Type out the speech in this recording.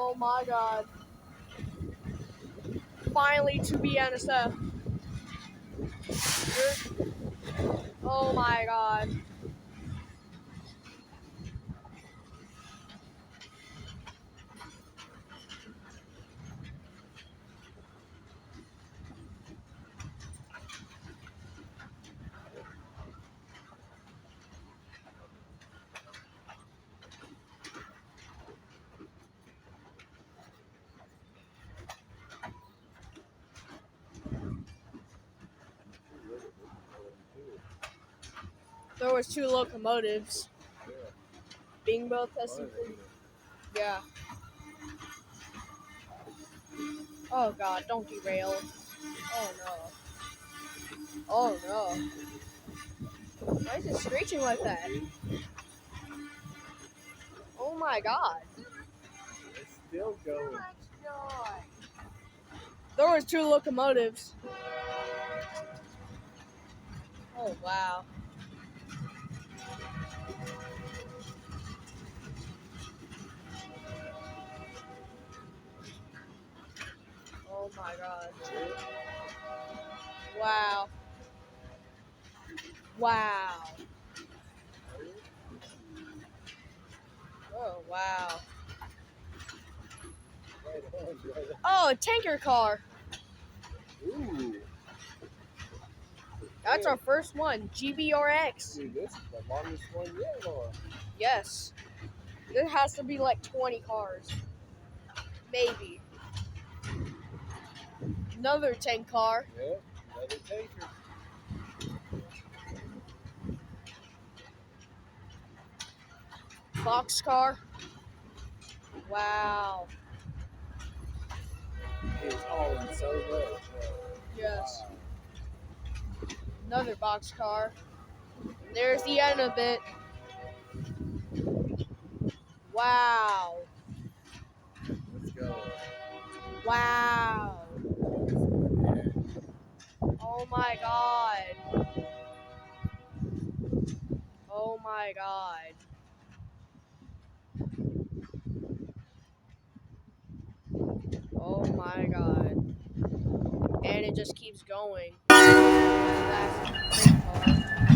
Oh my god. Finally to BNSF. Oh my god. There was 2 locomotives being both tested for. Yeah. Oh god, don't derail. Oh no. Oh no. Why is it screeching like that? Oh my god. It's still going. There was 2 locomotives. Oh wow. Oh my god. Wow. Wow. Oh wow. Right on, brother. Oh, a tanker car. Ooh. That's our first one. GBRX. Dude, this is the longest one yet, or? Yes. There has to be like 20 cars. Maybe. Another tank car. Yep, another tanker. Boxcar. Wow. It's hauling so much. Yes. Wow. Another boxcar. There's the end of it. Wow. Let's go. Wow. Oh my god. Oh my god. Oh my god. And it just keeps going. That's a great car.